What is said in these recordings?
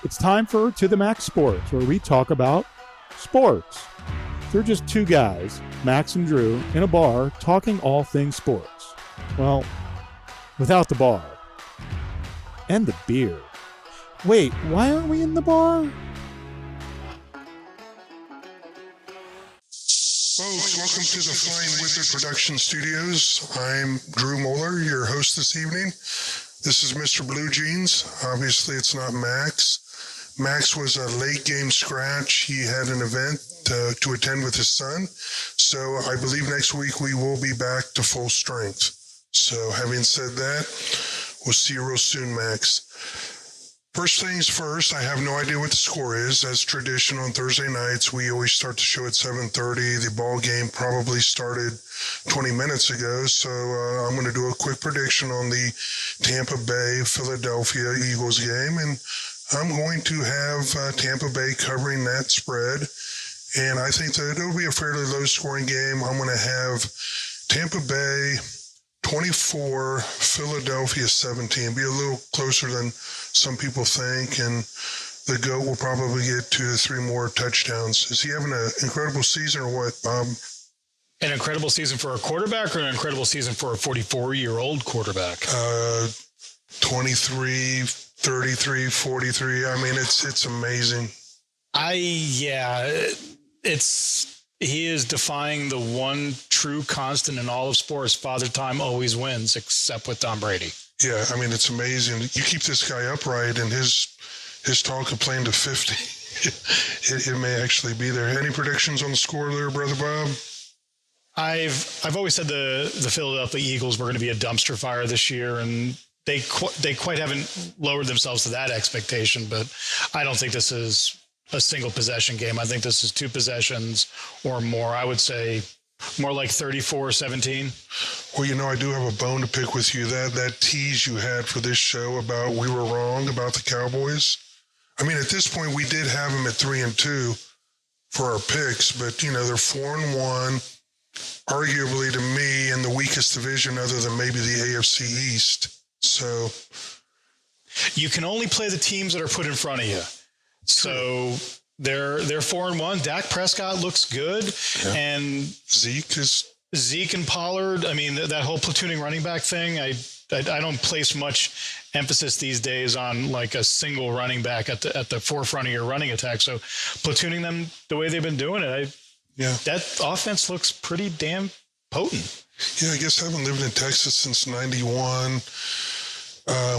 It's time for To the Max Sports, where we talk about sports. They're just two guys, Max and Drew, in a bar talking all things sports. Well, without the bar. And the beer. Wait, why aren't we in the bar? Folks, welcome to the Flying Wizard Production Studios. I'm Drew Moeller, your host this evening. This is Mr. Blue Jeans. Obviously, it's not Max. Max was a late game scratch. He had an event to attend with his son. So I believe next week we will be back to full strength. So having said that, we'll see you real soon, Max. First things first, I have no idea what the score is. As tradition on Thursday nights, we always start the show at 7:30. The ball game probably started 20 minutes ago, so I'm going to do a quick prediction on the Tampa Bay-Philadelphia Eagles game, and I'm going to have Tampa Bay covering that spread, and I think that it'll be a fairly low-scoring game. I'm going to have Tampa Bay 24, Philadelphia 17. Be a little closer than some people think, and the GOAT will probably get 2 to 3 more touchdowns. Is he having an incredible season or what, Bob? An incredible season for a quarterback or an incredible season for a 44-year-old quarterback? 23, 33, 43. I mean, it's amazing. He is defying the one true constant in all of sports. Father Time always wins, except with Tom Brady. Yeah, I mean, it's amazing. You keep this guy upright, and his talk of playing to 50, it may actually be there. Any predictions on the score there, Brother Bob? I've always said the Philadelphia Eagles were going to be a dumpster fire this year, and they quite haven't lowered themselves to that expectation. But I don't think this is a single possession game. I think this is 2 possessions or more. I would say more like 34-17. Well, I do have a bone to pick with you. That tease you had for this show about we were wrong about the Cowboys. I mean, at this point, we did have them at 3-2 for our picks, but, they're 4-1, arguably to me in the weakest division other than maybe the AFC East. So you can only play the teams that are put in front of you. So they're 4-1. Dak Prescott looks good, yeah. And Zeke and Pollard. I mean, that whole platooning running back thing. I don't place much emphasis these days on like a single running back at the forefront of your running attack. So platooning them the way they've been doing it, that offense looks pretty damn potent. Yeah, I guess I haven't lived in Texas since '91.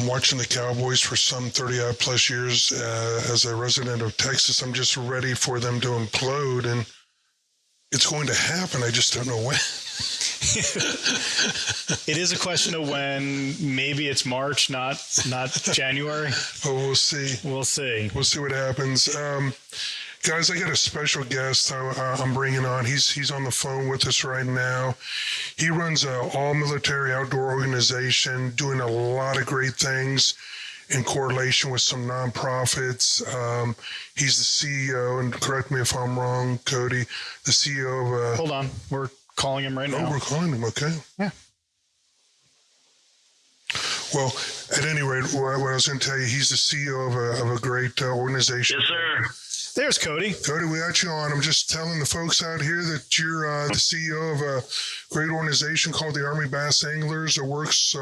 Watching the Cowboys for some 30-odd plus years as a resident of Texas. I'm just ready for them to implode, and it's going to happen. I just don't know when. It is a question of when. Maybe it's March, not January. Oh, we'll see. We'll see what happens. Guys, I got a special guest I'm bringing on. He's on the phone with us right now. He runs an all-military outdoor organization doing a lot of great things in correlation with some nonprofits. He's the CEO, and correct me if I'm wrong, Cody, the CEO of... Hold on. We're calling him right now. Oh, we're calling him, okay. Yeah. Well, at any rate, what I was going to tell you, he's the CEO of a great organization. Yes, sir. There's Cody. Cody, we got you on. I'm just telling the folks out here that you're the CEO of a great organization called the Army Bass Anglers that works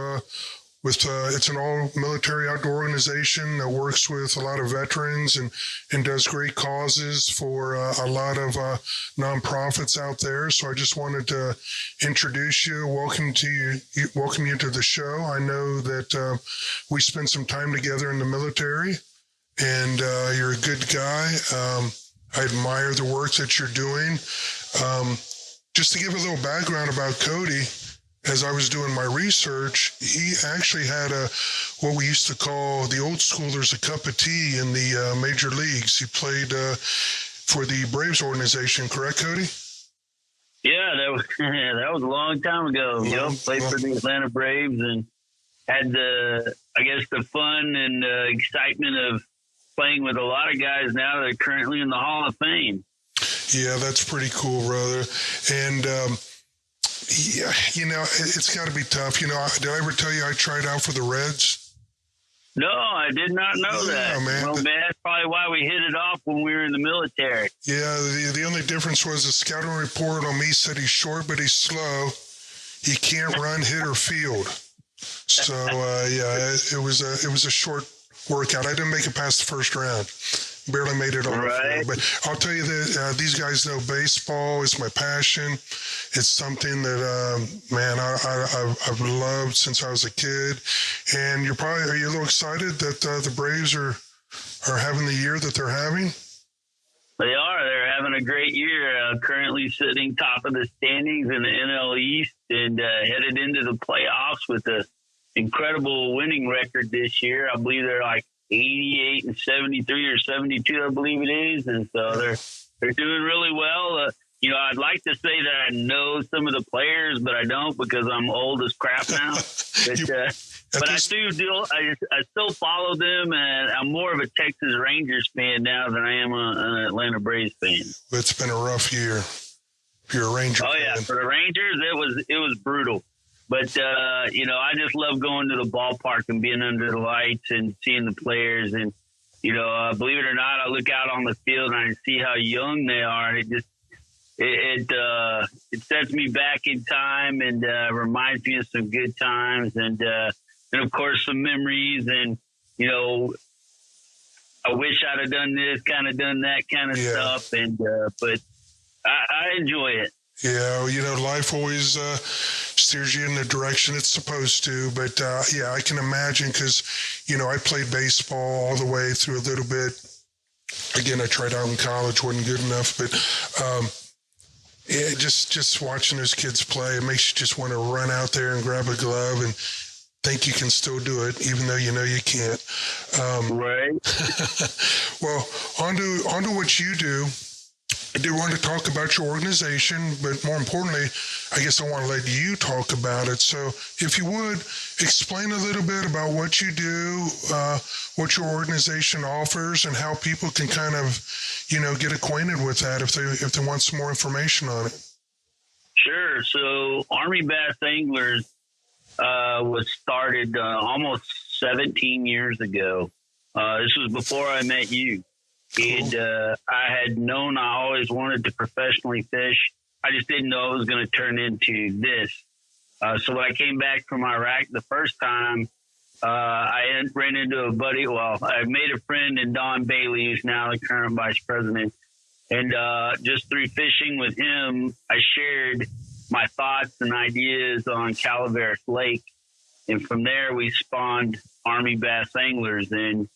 with, it's an all-military outdoor organization that works with a lot of veterans and does great causes for a lot of nonprofits out there. So I just wanted to introduce you, welcome you to the show. I know that we spent some time together in the military. And you're a good guy. I admire the work that you're doing. Just to give a little background about Cody, as I was doing my research, he actually had what we used to call the old schoolers a cup of tea in the major leagues. He played for the Braves organization, correct, Cody? Yeah, that was a long time ago. Played for the Atlanta Braves and had the fun and excitement of playing with a lot of guys now that are currently in the Hall of Fame. Yeah, that's pretty cool, brother. And, it's got to be tough. Did I ever tell you I tried out for the Reds? No, I did not know that. Man. Well, man, that's probably why we hit it off when we were in the military. Yeah, the only difference was the scouting report on me said he's short, but he's slow. He can't run, hit, or field. So, it was a short workout. I didn't make it past the first round. Barely made it on the field. But I'll tell you that these guys know baseball is my passion. It's something that, man, I've loved since I was a kid. And are you a little excited that the Braves are having the year that they're having? They are. They're having a great year. Currently sitting top of the standings in the NL East and headed into the playoffs with an incredible winning record this year. I believe they're like 88 and 73 or 72, I believe it is. And so they're doing really well. I'd like to say that I know some of the players, but I don't because I'm old as crap now. But I still follow them, and I'm more of a Texas Rangers fan now than I am an Atlanta Braves fan. It's been a rough year. If you're a Ranger fan. Yeah, for the Rangers, it was brutal. But, I just love going to the ballpark and being under the lights and seeing the players. And, believe it or not, I look out on the field and I see how young they are. And it sets me back in time and reminds me of some good times and of course, some memories. And, I wish I'd have done this, kind of done that kind of stuff. And but I enjoy it. Yeah, life always steers you in the direction it's supposed to. But, I can imagine because, I played baseball all the way through a little bit. Again, I tried out in college, wasn't good enough. But just watching those kids play, it makes you just want to run out there and grab a glove and think you can still do it, even though you know you can't. Right. Well, on to what you do. I do want to talk about your organization, but more importantly, I guess I want to let you talk about it. So if you would, explain a little bit about what you do, what your organization offers, and how people can kind of, get acquainted with that if they want some more information on it. Sure. So Army Bass Anglers was started almost 17 years ago. This was before I met you. And I had known I always wanted to professionally fish. I just didn't know it was going to turn into this. So when I came back from Iraq the first time, I ran into a buddy. Well, I made a friend in Don Bailey, who's now the current vice president. And just through fishing with him, I shared my thoughts and ideas on Calaveras Lake. And from there, we spawned Army Bass Anglers. And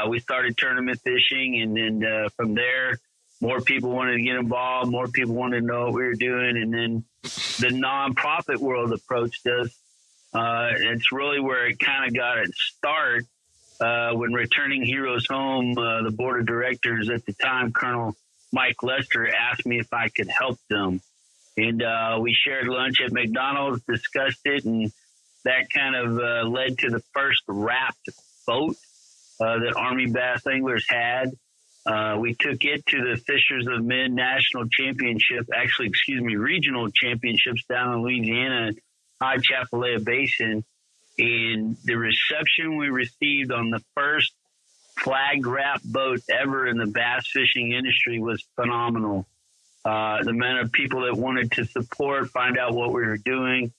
we started tournament fishing, and then from there, more people wanted to get involved. More people wanted to know what we were doing, and then the nonprofit world approached us. It's really where it kind of got its start when Returning Heroes Home, the board of directors at the time, Colonel Mike Lester, asked me if I could help them. And we shared lunch at McDonald's, discussed it, and that kind of led to the first wrapped boat that Army Bass Anglers had. We took it to the Fishers of Men National Championship, regional championships down in Louisiana, High Chapalea Basin. And the reception we received on the first flag wrap boat ever in the bass fishing industry was phenomenal. The amount of people that wanted to support, find out what we were doing,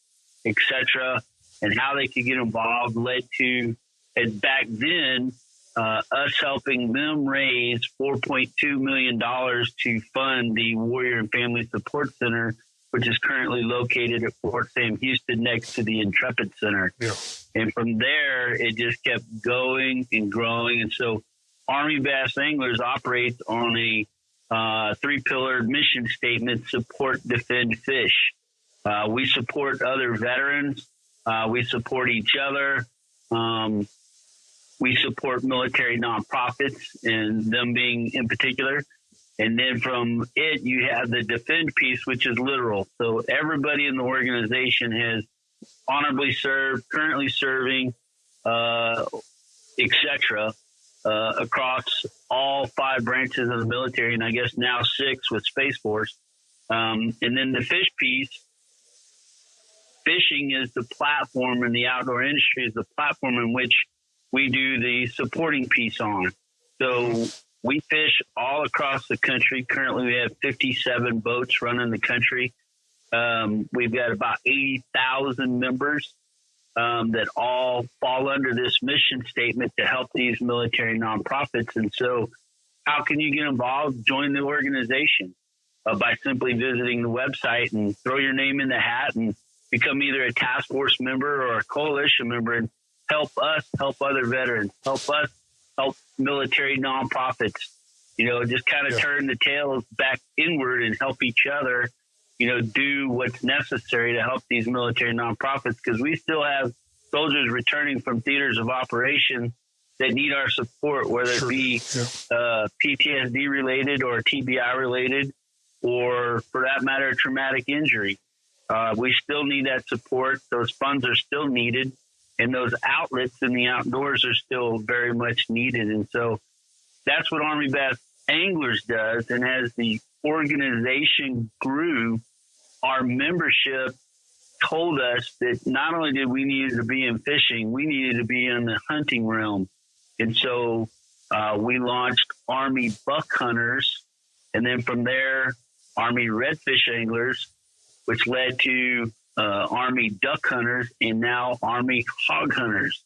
etc., and how they could get involved led to, and back then, us helping them raise $4.2 million to fund the Warrior and Family Support Center, which is currently located at Fort Sam Houston next to the Intrepid Center. Yeah. And from there, it just kept going and growing. And so Army Bass Anglers operates on a three-pillared mission statement: support, defend, fish. We support other veterans. We support each other. We support military nonprofits, and them being in particular. And then from it, you have the defend piece, which is literal. So everybody in the organization has honorably served, currently serving, etc., across all 5 branches of the military, and I guess now 6 with Space Force. And then the fish piece, fishing is the platform in the outdoor industry, is the platform in which we do the supporting piece on. So we fish all across the country. Currently, we have 57 boats running the country. We've got about 80,000 members that all fall under this mission statement to help these military nonprofits. And so how can you get involved? Join the organization by simply visiting the website and throw your name in the hat and become either a task force member or a coalition member and help us help other veterans, help us help military nonprofits, just kind of turn the tails back inward and help each other, do what's necessary to help these military nonprofits, because we still have soldiers returning from theaters of operation that need our support, whether it be PTSD related or TBI related, or for that matter, traumatic injury. We still need that support. Those funds are still needed, and those outlets in the outdoors are still very much needed. And so that's what Army Bass Anglers does. And as the organization grew, our membership told us that not only did we need to be in fishing, we needed to be in the hunting realm. And so we launched Army Buck Hunters, and then from there, Army Redfish Anglers, which led to Army Duck Hunters, and now Army Hog Hunters.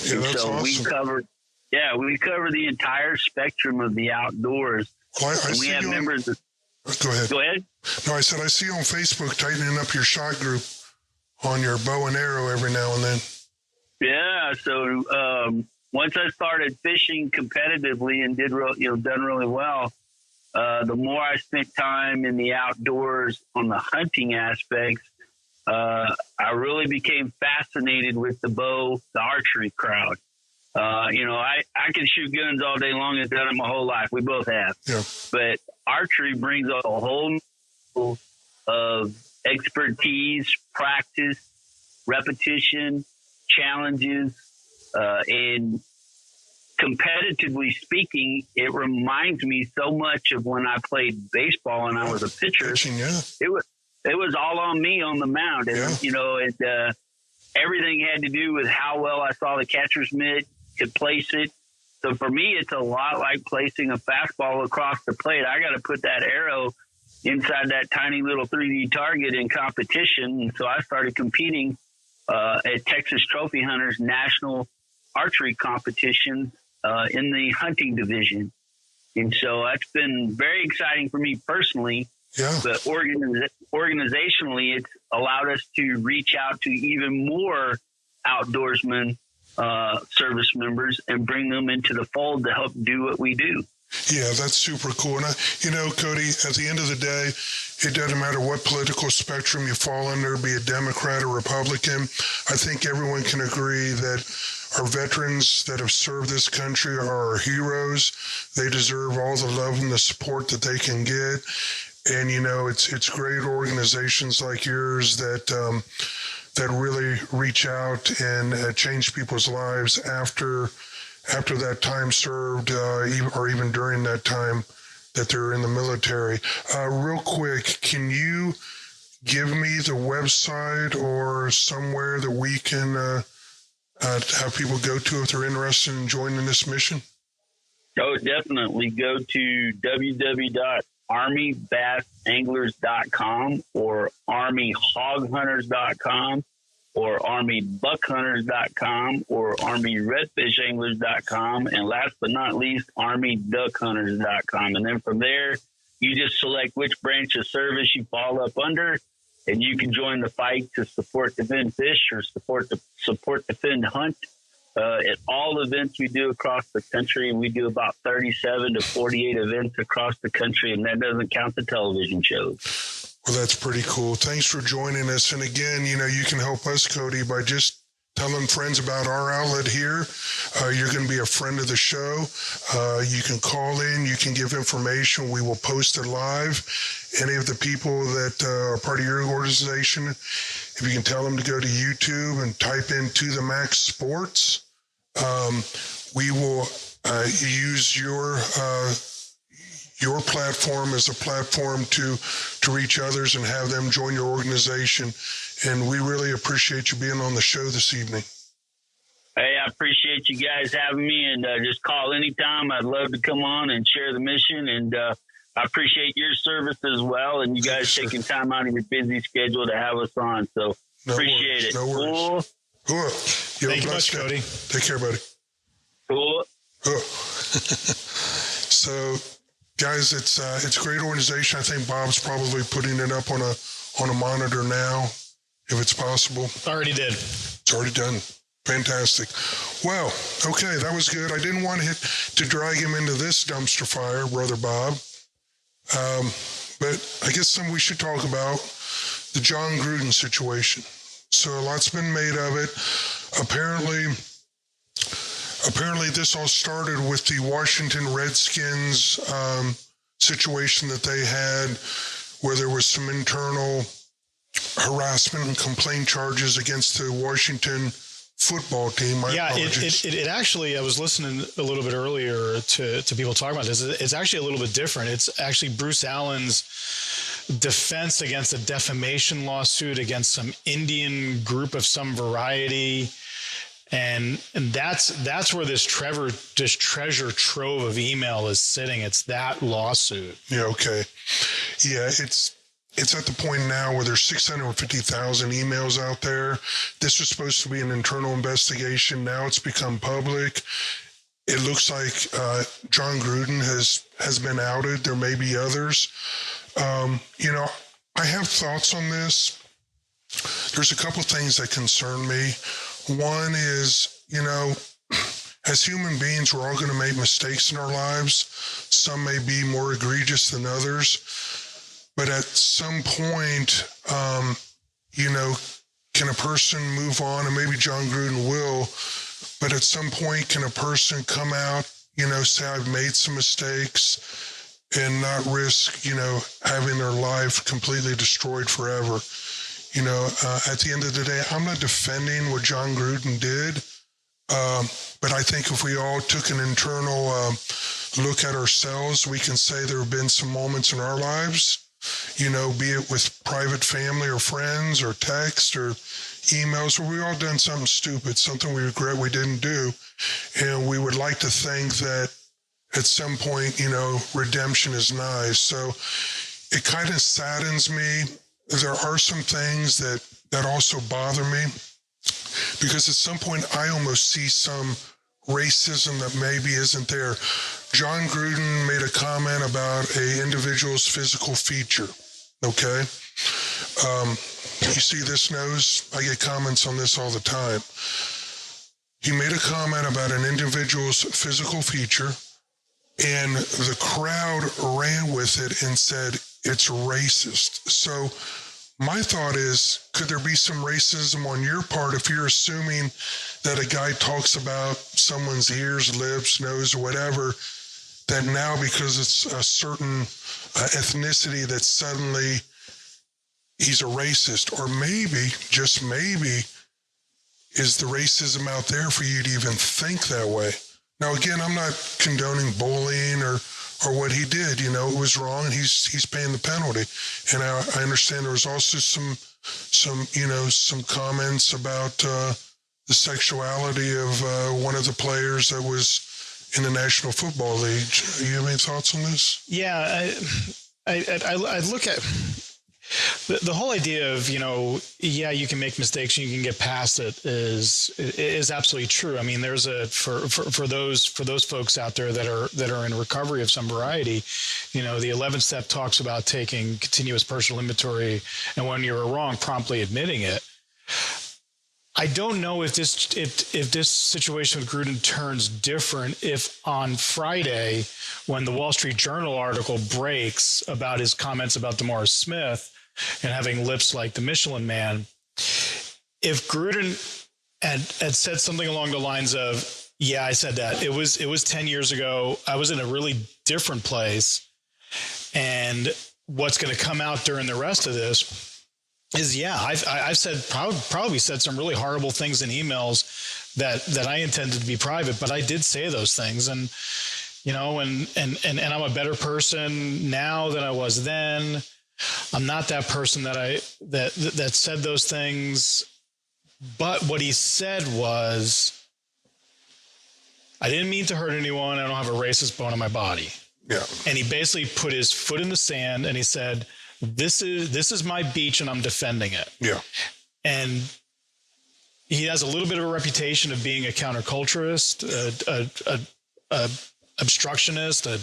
Yeah, and that's so awesome. we cover the entire spectrum of the outdoors. Well, I and we see have you members. Go ahead. Go ahead. No, I said I see you on Facebook tightening up your shot group on your bow and arrow every now and then. Yeah. So once I started fishing competitively and done really well, the more I spent time in the outdoors on the hunting aspects, I really became fascinated with the bow, the archery crowd. I can shoot guns all day long. I've done it my whole life. We both have. Yeah. But archery brings a whole new level of expertise, practice, repetition, challenges, and competitively speaking, it reminds me so much of when I played baseball and I was a pitcher. Pitching, yeah. It was all on me on the mound, and everything had to do with how well I saw the catcher's mitt, could place it. So for me, it's a lot like placing a fastball across the plate. I got to put that arrow inside that tiny little 3D target in competition. And so I started competing at Texas Trophy Hunters National Archery Competition in the hunting division. And so that's been very exciting for me personally. Yeah. But organizationally, it's allowed us to reach out to even more outdoorsmen, service members, and bring them into the fold to help do what we do. Yeah, that's super cool. And, Cody, at the end of the day, it doesn't matter what political spectrum you fall under, be a Democrat or Republican. I think everyone can agree that our veterans that have served this country are our heroes. They deserve all the love and the support that they can get. And, it's great organizations like yours that really reach out and change people's lives after that time served, or even during that time that they're in the military. Real quick, can you give me the website or somewhere that we can have people go to if they're interested in joining this mission? Oh, definitely. Go to www.armybassanglers.com or armyhoghunters.com or armybuckhunters.com or armyredfishanglers.com, and last but not least, armyduckhunters.com. And then from there, you just select which branch of service you fall up under, and you can join the fight to support defend fish or support defend hunt. At all events we do across the country, and we do about 37 to 48 events across the country, and that doesn't count the television shows. Well, that's pretty cool. Thanks for joining us. And again, you can help us, Cody, by just telling friends about our outlet here. You're going to be a friend of the show. You can call in. You can give information. We will post it live. Any of the people that are part of your organization, if you can tell them to go to YouTube and type in To The Max Sports, we will use your platform as a platform to reach others and have them join your organization. And we really appreciate you being on the show this evening. Hey, I appreciate you guys having me, and just call anytime. I'd love to come on and share the mission, and I appreciate your service as well, and you guys taking time out of your busy schedule to have us on. So appreciate it. No worries. Cool. Thank you much, Cody. Take care, buddy. Cool. So, guys, it's a great organization. I think Bob's probably putting it up on a monitor now, if it's possible. Already did. It's already done. Fantastic. Well, okay, that was good. I didn't want to drag him into this dumpster fire, Brother Bob. But I guess we should talk about the Jon Gruden situation. So a lot's been made of it. Apparently this all started with the Washington Redskins situation that they had, where there was some internal harassment and complaint charges against the Washington football team. It actually, I was listening a little bit earlier to people talking about this. It's actually a little bit different. It's actually Bruce Allen's defense against a defamation lawsuit against some Indian group of some variety. And that's where this treasure trove of email is sitting. It's that lawsuit. Yeah. Okay. Yeah. It's at the point now where there's 650,000 emails out there. This was supposed to be an internal investigation. Now it's become public. It looks like Jon Gruden has been outed. There may be others. I have thoughts on this. There's a couple of things that concern me. One is, as human beings, we're all going to make mistakes in our lives. Some may be more egregious than others. But at some point, can a person move on? And maybe Jon Gruden will. But at some point, can a person come out, say, I've made some mistakes and not risk, having their life completely destroyed forever? At the end of the day, I'm not defending what Jon Gruden did. But I think if we all took an internal look at ourselves, we can say there have been some moments in our lives, be it with private family or friends or text or emails, where we all done something stupid, something we regret we didn't do. And we would like to think that at some point, redemption is nigh. So it kind of saddens me. There are some things that also bother me, because at some point I almost see some racism that maybe isn't there. Jon Gruden made a comment about an individual's physical feature. Okay. You see this nose? I get comments on this all the time. He made a comment about an individual's physical feature, and the crowd ran with it and said it's racist. So my thought is, could there be some racism on your part if you're assuming that a guy talks about someone's ears, lips, nose, or whatever, that now because it's a certain ethnicity that suddenly he's a racist? Or maybe, just maybe, is the racism out there for you to even think that way? Now, again, I'm not condoning bullying or what he did. It was wrong, and he's paying the penalty. And I understand there was also some comments about the sexuality of one of the players that was in the National Football League. You have any thoughts on this? Yeah, I look at the whole idea of, you can make mistakes and you can get past it is absolutely true. I mean, there's for those folks out there that are in recovery of some variety, the 11th step talks about taking continuous personal inventory, and when you're wrong, promptly admitting it. I don't know if this situation with Gruden turns different if on Friday, when the Wall Street Journal article breaks about his comments about DeMaurice Smith and having lips like the Michelin Man, if Gruden had said something along the lines of, yeah, I said that. It was 10 years ago. I was in a really different place. And what's going to come out during the rest of this is, I've said probably said some really horrible things in emails that I intended to be private, but I did say those things. And, and I'm a better person now than I was then. I'm not that person that said those things. But what he said was, I didn't mean to hurt anyone. I don't have a racist bone in my body. Yeah. And he basically put his foot in the sand and he said, this is my beach and I'm defending it. Yeah. And he has a little bit of a reputation of being a counterculturist, a obstructionist, a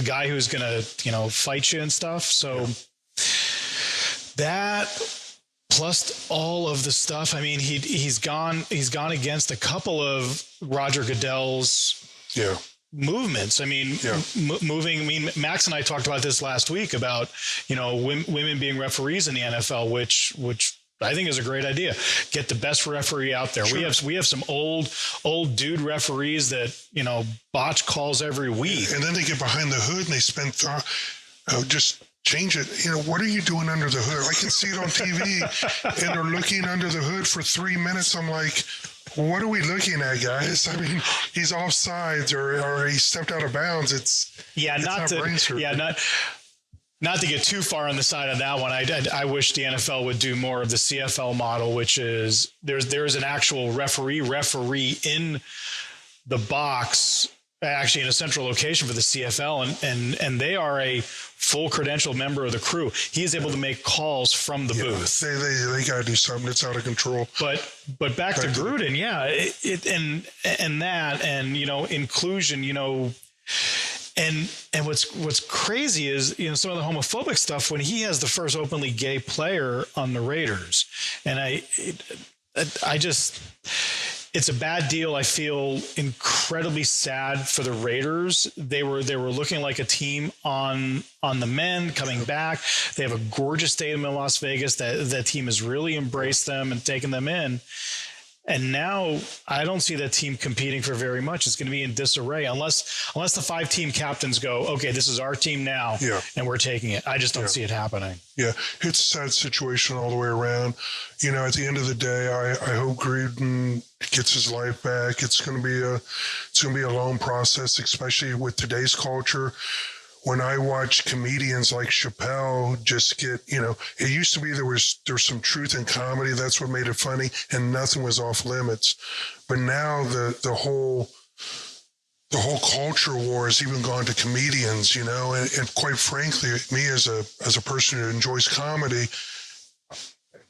guy who's going to, fight you and stuff. So that plus all of the stuff, I mean, he's gone against a couple of Roger Goodell's movements. I mean, moving. I mean, Max and I talked about this last week about women being referees in the NFL, which I think is a great idea. Get the best referee out there. Sure. We have some old dude referees that botch calls every week, and then they get behind the hood and they spend just change it. What are you doing under the hood? I can see it on TV, and they're looking under the hood for 3 minutes. I'm like, what are we looking at, guys? I mean, he's offsides or he stepped out of bounds. Not to get too far on the side of that one. I wish the NFL would do more of the CFL model, which is there's an actual referee in the box, actually in a central location for the CFL, and they are a full credentialed member of the crew. He is able to make calls from the booth. They got to do something that's out of control. But back to Gruden, inclusion, and what's crazy is some of the homophobic stuff when he has the first openly gay player on the Raiders, and I just. It's a bad deal. I feel incredibly sad for the Raiders. They were looking like a team on the mend, coming back. They have a gorgeous stadium in Las Vegas. That team has really embraced them and taken them in. And now I don't see that team competing for very much. It's going to be in disarray unless the 5-team captains go, okay, this is our team now, and we're taking it. I just don't see it happening. Yeah, it's a sad situation all the way around. At the end of the day, I hope Gruden gets his life back. It's going to be a long process, especially with today's culture. When I watch comedians like Chappelle just get, it used to be there's some truth in comedy. That's what made it funny, and nothing was off limits. But now the whole culture war has even gone to comedians, and quite frankly, me as a person who enjoys comedy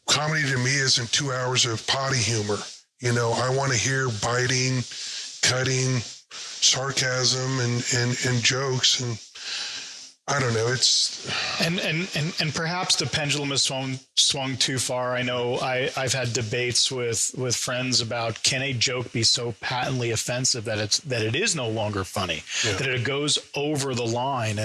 to me isn't 2 hours of potty humor. I want to hear biting, cutting, sarcasm, and jokes, and I don't know. It's and perhaps the pendulum has swung too far. I know I've had debates with friends about, can a joke be so patently offensive that it is no longer funny, that it goes over the line,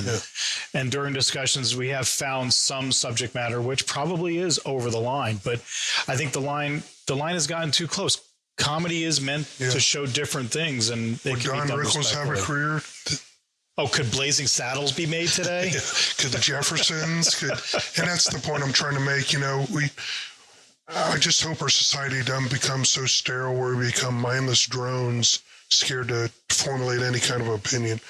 and during discussions we have found some subject matter which probably is over the line, but I think the line has gotten too close. Comedy is meant to show different things, and they would Don Rickles have a career? Oh, could Blazing Saddles be made today? Could the Jeffersons? And that's the point I'm trying to make. I just hope our society doesn't become so sterile where we become mindless drones, scared to formulate any kind of opinion.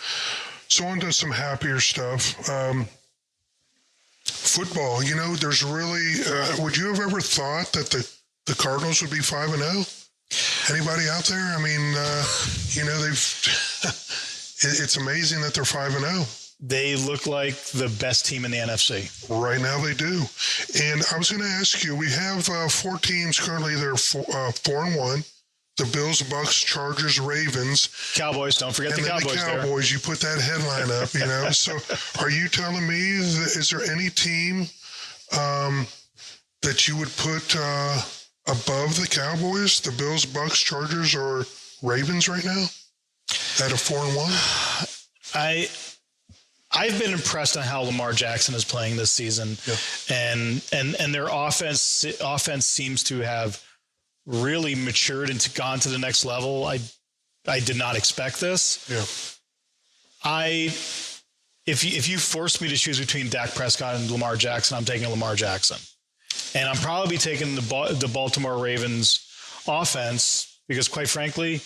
So on to some happier stuff. Football, there's really, would you have ever thought that the Cardinals would be 5-0? Anybody out there? I mean, it's amazing that they're 5-0. They look like the best team in the NFC. Right now they do. And I was going to ask you, we have 4 teams currently. They're 4-1. The Bills, Bucks, Chargers, Ravens. Cowboys, don't forget the Cowboys. And the Cowboys, you put that headline up, So are you telling me, is there any team that you would put above the Cowboys, the Bills, Bucks, Chargers, or Ravens right now? At a 4-1? I've been impressed on how Lamar Jackson is playing this season, and their offense seems to have really matured and gone to the next level. I did not expect this. If you forced me to choose between Dak Prescott and Lamar Jackson, I'm taking Lamar Jackson, and I'm probably taking the Baltimore Ravens offense because, quite frankly,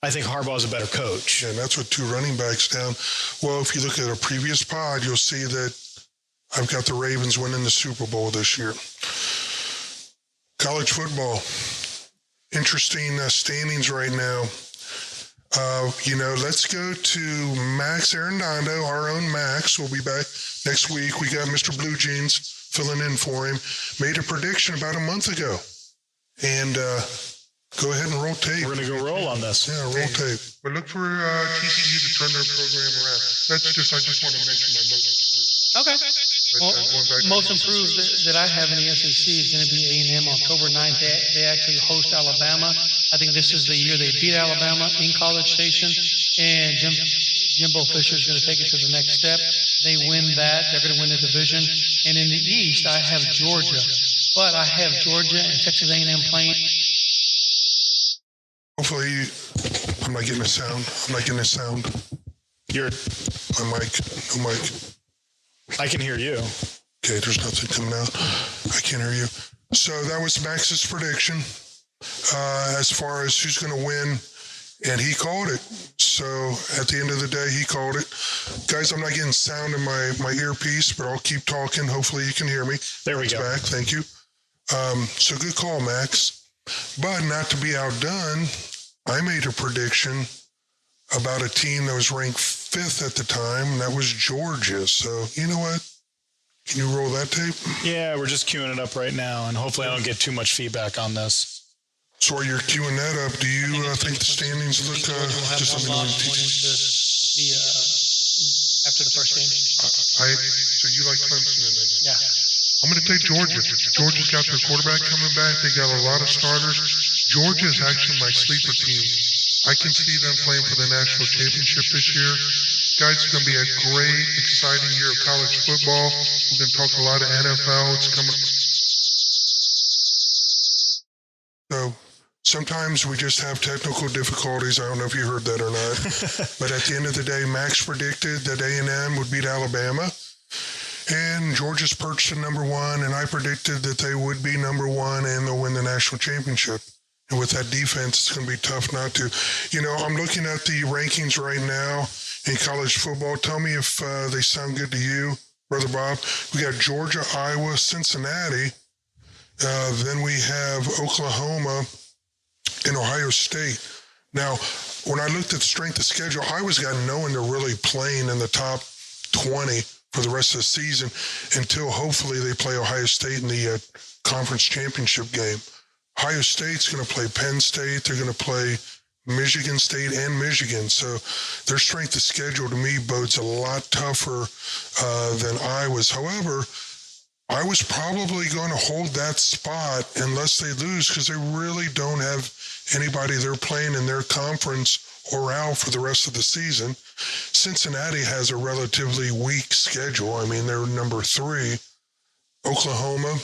I think Harbaugh is a better coach. Yeah, and that's with 2 running backs down. Well, if you look at a previous pod, you'll see that I've got the Ravens winning the Super Bowl this year. College football. Interesting standings right now. Let's go to Max Arredondo, our own Max. We'll be back next week. We got Mr. Blue Jeans filling in for him. Made a prediction about a month ago. And go ahead and roll tape. We're going to go roll on this. Yeah, roll tape. But look for TCU to turn their program around. I just want to mention my most improved. Okay. Well, most improved that I have in the SEC is going to be A&M October 9th. They actually host Alabama. I think this is the year they beat Alabama in College Station, and Jimbo Fisher is going to take it to the next step. They win that. They're going to win the division. And in the East, I have Georgia. But I have Georgia and Texas A&M playing. Hopefully, I'm not getting a sound. My mic, no mic. I can hear you. Okay, there's nothing coming out. I can't hear you. So that was Max's prediction as far as who's going to win, and he called it. So at the end of the day, he called it. Guys, I'm not getting sound in my earpiece, but I'll keep talking. Hopefully you can hear me. There we go. Back. Thank you. So good call, Max. But not to be outdone, I made a prediction about a team that was ranked 5th at the time, and that was Georgia. So, you know what? Can you roll that tape? Yeah, we're just queuing it up right now, and hopefully I don't get too much feedback on this. So while you're queuing that up, do you think the standings look just let me know After the first game. So you like Clemson in it? Yeah. I'm going to take Georgia. Georgia's got their quarterback coming back. They got a lot of starters. Georgia is actually my sleeper team. I can see them playing for the national championship this year. Guys, it's going to be a great, exciting year of college football. We're going to talk a lot of NFL. It's coming. So sometimes we just have technical difficulties. I don't know if you heard that or not. But at the end of the day, Max predicted that A&M would beat Alabama. And Georgia's perched at number 1, and I predicted that they would be number 1 and they'll win the national championship. And with that defense, it's going to be tough not to. I'm looking at the rankings right now in college football. Tell me if they sound good to you, Brother Bob. We got Georgia, Iowa, Cincinnati. Then we have Oklahoma and Ohio State. Now, when I looked at the strength of schedule, Iowa's got no one they're really playing in the top 20 for the rest of the season until hopefully they play Ohio State in the conference championship game. Ohio State's going to play Penn State. They're going to play Michigan State and Michigan. So their strength of schedule to me bodes a lot tougher than Iowa's. However, I was probably going to hold that spot unless they lose because they really don't have anybody they're playing in their conference or out for the rest of the season. Cincinnati has a relatively weak schedule. I mean, they're number 3. Oklahoma,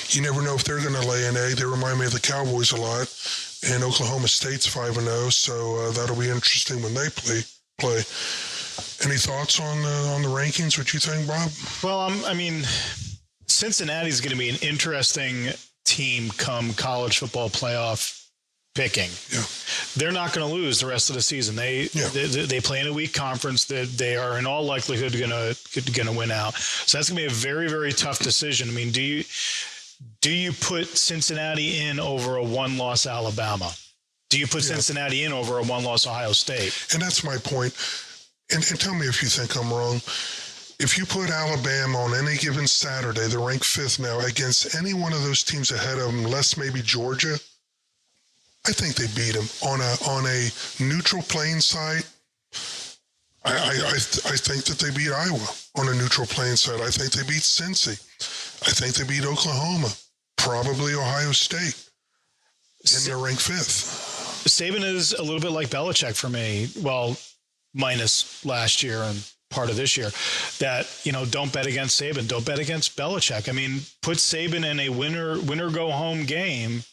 you never know if they're going to lay an egg. They remind me of the Cowboys a lot. And Oklahoma State's 5-0, so that'll be interesting when they play. Any thoughts on the rankings? What you think, Bob? Well, Cincinnati's going to be an interesting team come college football playoff picking. Yeah. They're not going to lose the rest of the season. They play in a weak conference that they are in all likelihood going to win out. So that's going to be a very, very tough decision. I mean, do you put Cincinnati in over a 1-loss Alabama? Do you put Cincinnati in over a 1-loss Ohio State? And that's my point. And tell me if you think I'm wrong. If you put Alabama on any given Saturday, they're ranked 5th now, against any one of those teams ahead of them, less maybe Georgia, I think they beat them on a neutral playing site. I think that they beat Iowa on a neutral playing site. I think they beat Cincy. I think they beat Oklahoma, probably Ohio State, and they're ranked 5th. Saban is a little bit like Belichick for me. Well, minus last year and part of this year, that, don't bet against Saban. Don't bet against Belichick. I mean, put Saban in a winner go home game.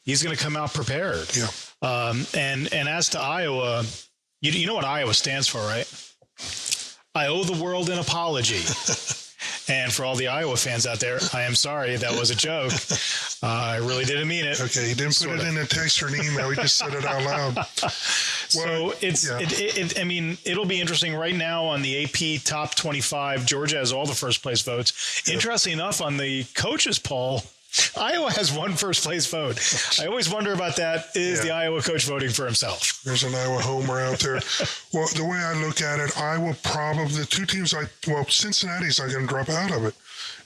He's going to come out prepared. Yeah. And as to Iowa, you know what Iowa stands for, right? I owe the world an apology. And for all the Iowa fans out there, I am sorry. That was a joke. I really didn't mean it. Okay, you didn't put it in a text or an email. We just said it out loud. Well, so it'll be interesting right now on the AP top 25. Georgia has all the first place votes. Interesting enough, on the coaches poll, Iowa has one first place vote. I always wonder about that. Is the Iowa coach voting for himself? There's an Iowa homer out there. Well, the way I look at it, Iowa probably, the two teams, Cincinnati's not going to drop out of it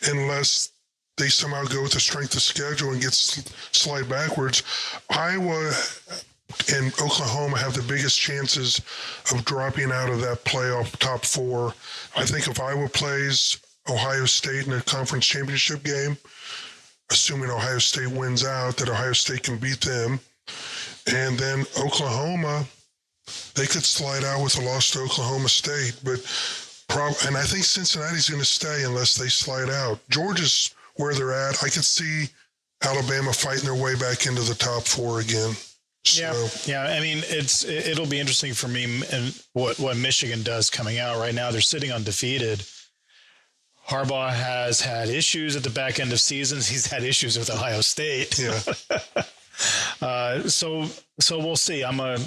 unless they somehow go with the strength of schedule and get slide backwards. Iowa and Oklahoma have the biggest chances of dropping out of that playoff top four. I think if Iowa plays Ohio State in a conference championship game, assuming Ohio State wins out, that Ohio State can beat them. And then Oklahoma, they could slide out with a loss to Oklahoma State. And I think Cincinnati's going to stay unless they slide out. Georgia's where they're at. I could see Alabama fighting their way back into the top four again. So. Yeah. I mean, it'll be interesting for me and what Michigan does coming out right now. They're sitting undefeated. Harbaugh has had issues at the back end of seasons. He's had issues with Ohio State. Yeah. So we'll see. I'm a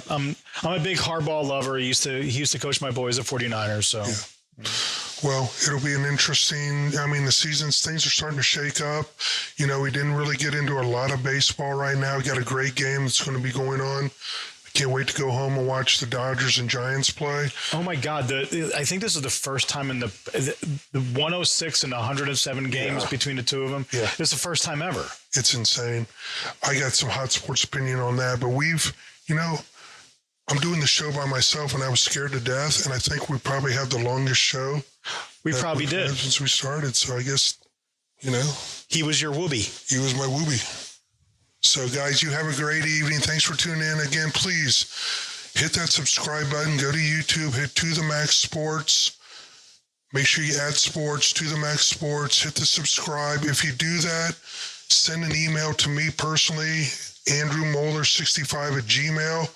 big Harbaugh lover. He used to coach my boys at 49ers. So. Yeah. Well, it'll be an interesting, the seasons, things are starting to shake up. We didn't really get into a lot of baseball right now. We got a great game that's going to be going on. Can't wait to go home and watch the Dodgers and Giants play. Oh my God! I think this is the first time in the 106 and 107 games between the two of them. Yeah, it's the first time ever. It's insane. I got some hot sports opinion on that, but I'm doing the show by myself, and I was scared to death. And I think we probably have the longest show. We probably did since we started. So I guess, he was your whoopee. He was my whoopee. So, guys, you have a great evening. Thanks for tuning in. Again, please hit that subscribe button. Go to YouTube. Hit To The Max Sports. Make sure you add sports, To The Max Sports. Hit the subscribe. If you do that, send an email to me personally, andrewmoeller65@gmail.com.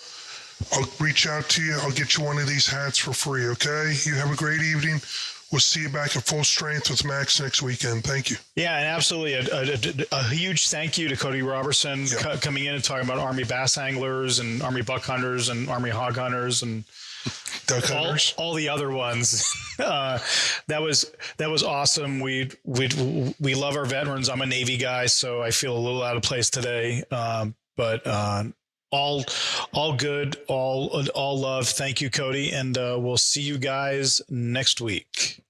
I'll reach out to you. I'll get you one of these hats for free, okay? You have a great evening. We'll see you back at full strength with Max next weekend. Thank you. Yeah, and absolutely a huge thank you to Cody Roberson coming in and talking about Army bass anglers and Army buck hunters and Army hog hunters and duck hunters. All the other ones. That was awesome. We love our veterans. I'm a Navy guy, so I feel a little out of place today. But all good, all love. Thank you, Cody, and we'll see you guys next week.